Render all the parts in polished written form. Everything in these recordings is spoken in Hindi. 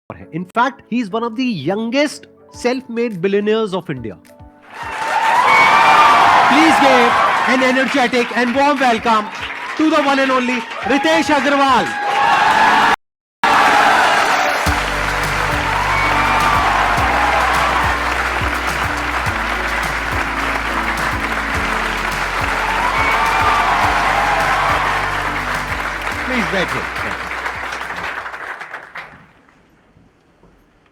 In fact, he is one of the youngest self-made billionaires of India. Please give an energetic and warm welcome to the one and only Ritesh Agarwal. Please बैठिए.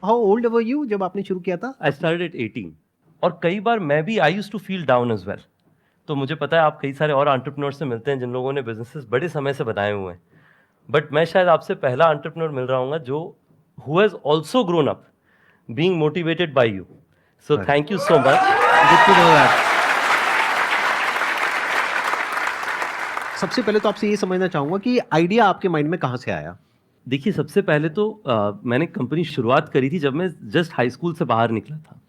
How old were you जब आपने शुरू किया था? I started at 18 और कई बार मैं भी I used to feel down as well. तो मुझे पता है आप कई सारे और एंटरप्रेन्योर से मिलते हैं जिन लोगों ने बिजनेसेस बड़े समय से बनाए हुए हैं, बट मैं शायद आपसे पहला एंटरप्रेन्योर मिल रहा हूँ जो who has also grown up being motivated by you. So thank you so much. Good to know that. सबसे पहले तो आपसे ये समझना चाहूंगा कि आइडिया आपके माइंड में कहाँ से आया? देखिए, सबसे पहले तो मैंने कंपनी शुरुआत करी थी जब मैं जस्ट हाई स्कूल से बाहर निकला था.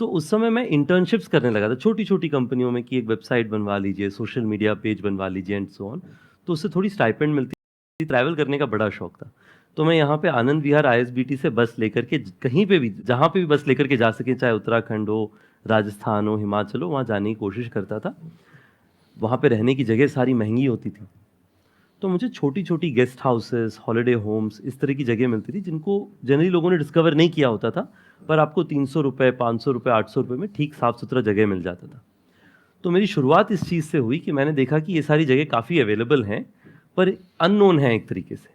तो उस समय मैं इंटर्नशिप्स करने लगा था छोटी छोटी कंपनियों में कि एक वेबसाइट बनवा लीजिए, सोशल मीडिया पेज बनवा लीजिए एंड सो ऑन. तो उससे थोड़ी स्टाइपेंड मिलती थी. ट्रैवल करने का बड़ा शौक था. तो मैं यहाँ पे आनंद विहार ISBT से बस लेकर के कहीं पे भी जहाँ पे भी बस लेकर के जा सके, चाहे उत्तराखंड हो, राजस्थान हो, हिमाचल हो, वहाँ जाने की कोशिश करता था. वहाँ पे रहने की जगह सारी महंगी होती थी. तो मुझे छोटी छोटी गेस्ट हाउसेस, हॉलिडे होम्स, इस तरह की जगह मिलती थी जिनको जनरली लोगों ने डिस्कवर नहीं किया होता था, पर आपको 300 रुपये, 500 रुपये, 800 रुपये में ठीक साफ़ सुथरा जगह मिल जाता था. तो मेरी शुरुआत इस चीज़ से हुई कि मैंने देखा कि ये सारी जगह काफ़ी अवेलेबल हैं पर अननोन हैं एक तरीके से.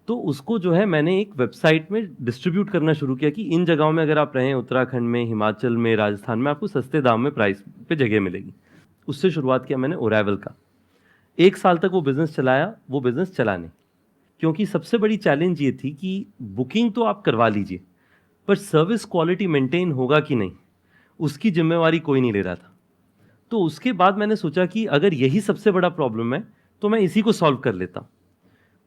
तो उसको जो है मैंने एक वेबसाइट में डिस्ट्रीब्यूट करना शुरू किया कि इन जगहों में अगर आप रहें, उत्तराखंड में, हिमाचल में, राजस्थान में, आपको सस्ते दाम में प्राइस पे जगह मिलेगी. उससे शुरुआत किया मैंने ओराइवल का. 1 साल तक वो बिज़नेस चलाया. वो बिज़नेस चला नहीं, क्योंकि सबसे बड़ी चैलेंज ये थी कि बुकिंग तो आप करवा लीजिए, पर सर्विस क्वालिटी मेंटेन होगा कि नहीं, उसकी जिम्मेवारी कोई नहीं ले रहा था. तो उसके बाद मैंने सोचा कि अगर यही सबसे बड़ा प्रॉब्लम है तो मैं इसी को सॉल्व कर लेता.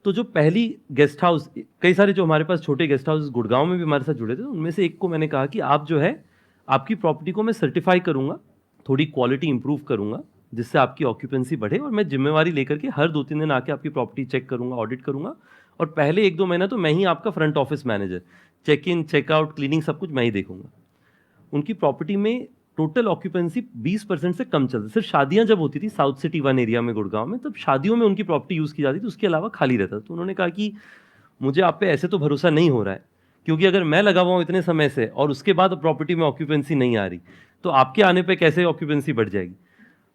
तो जो पहली गेस्ट हाउस, कई सारे जो हमारे पास छोटे गेस्ट हाउस गुड़गांव में भी हमारे साथ जुड़े थे, उनमें से एक को मैंने कहा कि आप जो है, आपकी प्रॉपर्टी को मैं सर्टिफाई करूँगा, थोड़ी क्वालिटी इंप्रूव करूँगा जिससे आपकी ऑक्यूपेंसी बढ़े, और मैं जिम्मेवारी लेकर के हर 2-3 दिन आके आपकी प्रॉपर्टी चेक करूँगा, ऑडिट करूँगा, और पहले 1-2 महीना तो मैं ही आपका front office manager, check in, checkout, cleaning सब कुछ मैं ही देखूंगा. उनकी प्रॉपर्टी में टोटल ऑक्यूपेंसी 20% से कम चलती. सिर्फ शादियां जब होती थी साउथ सिटी 1 एरिया में गुड़गांव में, तब शादियों में उनकी प्रॉपर्टी यूज़ की जाती थी, उसके अलावा खाली रहता. तो उन्होंने कहा कि मुझे आप पे ऐसे तो भरोसा नहीं हो रहा है, क्योंकि अगर मैं लगा हुआ हूँ इतने समय से और उसके बाद प्रॉपर्टी में ऑक्यूपेंसी नहीं आ रही, तो आपके आने पर कैसे ऑक्यूपेंसी बढ़ जाएगी.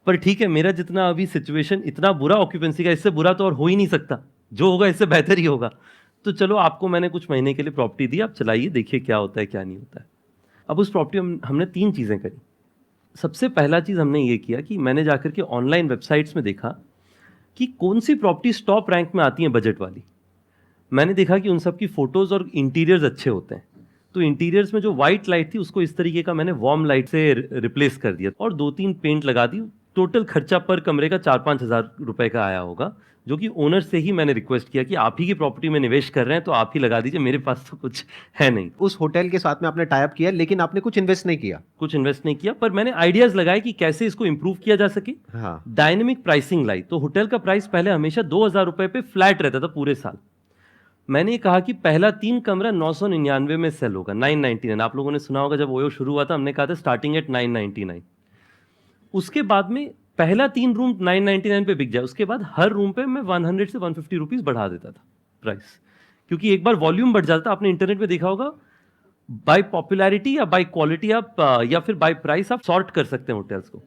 पर ठीक है, मेरा जितना अभी सिचुएशन इतना बुरा ऑक्यूपेंसी का, इससे बुरा तो और हो ही नहीं सकता, जो होगा इससे बेहतर ही होगा. तो चलो, आपको मैंने कुछ महीने के लिए प्रॉपर्टी दी, आप चलाइए, देखिए क्या होता है क्या नहीं होता है. अब उस प्रॉपर्टी में हमने 3 चीज़ें करी. सबसे पहला चीज़ हमने ये किया कि मैंने जाकर के ऑनलाइन वेबसाइट्स में देखा कि कौन सी प्रॉपर्टी टॉप रैंक में आती हैं बजट वाली. मैंने देखा कि उन सब की फ़ोटोज़ और इंटीरियर्स अच्छे होते हैं. तो इंटीरियर्स में जो वाइट लाइट थी उसको इस तरीके का मैंने वार्म लाइट से रिप्लेस कर दिया और 2-3 पेंट लगा दी. टोटल खर्चा पर कमरे का 4-5 हज़ार रुपये का आया होगा, जो कि ओनर से ही मैंने रिक्वेस्ट किया कि आप ही की प्रॉपर्टी में निवेश कर रहे हैं तो आप ही लगा दीजिए, मेरे पास तो कुछ है नहीं. उस होटल के साथ में आपने टाई अप किया, लेकिन आपने कुछ इन्वेस्ट नहीं किया. कुछ इन्वेस्ट नहीं किया, पर मैंने आइडियाज लगाए कि कैसे इसको इंप्रूव किया जा सके. हाँ. डायनेमिक प्राइसिंग लाई. तो होटल का प्राइस पहले हमेशा 2,000 रुपये पे फ्लैट रहता था पूरे साल. मैंने कहा कि पहला 3 कमरा 999 में सेल होगा, 999. आप लोगों ने सुना होगा जब ओयो शुरू हुआ था, हमने कहा था स्टार्टिंग एट 999. उसके बाद में पहला 3 रूम 999 पे बिक जाए, उसके बाद हर रूम पे मैं 100 से 150 रुपीज़ बढ़ा देता था प्राइस, क्योंकि एक बार वॉल्यूम बढ़ जाता. आपने इंटरनेट पे देखा होगा, बाय पॉपुलैरिटी या बाय क्वालिटी आप या फिर बाय प्राइस आप सॉर्ट कर सकते हैं होटल्स को.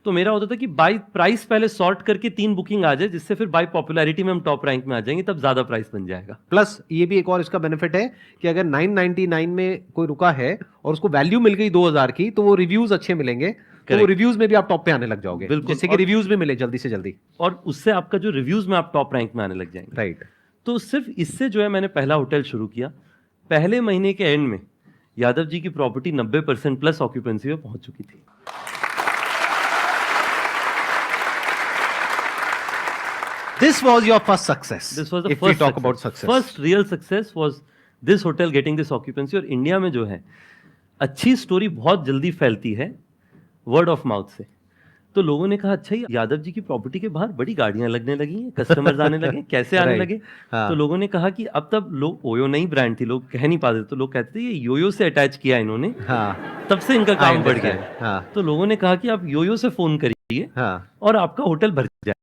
तो मेरा होता था कि बाय प्राइस पहले सॉर्ट करके 3 बुकिंग आ जाए, जिससे फिर बाय पॉपुलैरिटी में हम टॉप रैंक में आ जाएंगे, तब ज़्यादा प्राइस बन जाएगा. प्लस ये भी एक और इसका बेनिफिट है कि अगर 999 में कोई रुका है और उसको वैल्यू मिल गई 2000 की, तो वो रिव्यूज अच्छे मिलेंगे. तो वो रिव्यूज में भी आप टॉप पे आने लग जाओगे, जिससे कि रिव्यूज भी मिले जल्दी से जल्दी, और उससे आपका जो रिव्यूज में आप टॉप रैंक में आने लग जाएंगे. राइट. तो सिर्फ इससे जो है मैंने पहला होटल शुरू किया. पहले महीने के एंड में यादव जी की प्रॉपर्टी 90% प्लस ऑक्यूपेंसी में पहुंच चुकी थी. This was your first success. This was the if first we talk success. about success. First real success was this hotel getting this occupancy. और इंडिया में जो है अच्छी स्टोरी बहुत जल्दी फैलती है वर्ड ऑफ माउथ से. तो लोगों ने कहा अच्छा यादव जी की प्रॉपर्टी के बाहर बड़ी गाड़ियां लगने लगी हैं, कस्टमर्स आने लगे, कैसे आने Right. लगे? हाँ. तो लोगों ने कहा कि अब तब लोग ओयो नई ब्रांड थी, लोग कह नहीं पाते, तो लोग कहते थे ये योयो से अटैच किया इन्होंने, हाँ. तब से इनका I काम बढ़ गया understand. है। हाँ. तो लोगों ने कहा कि आप योयो से फोन करिए हाँ. और आपका होटल भर जाए।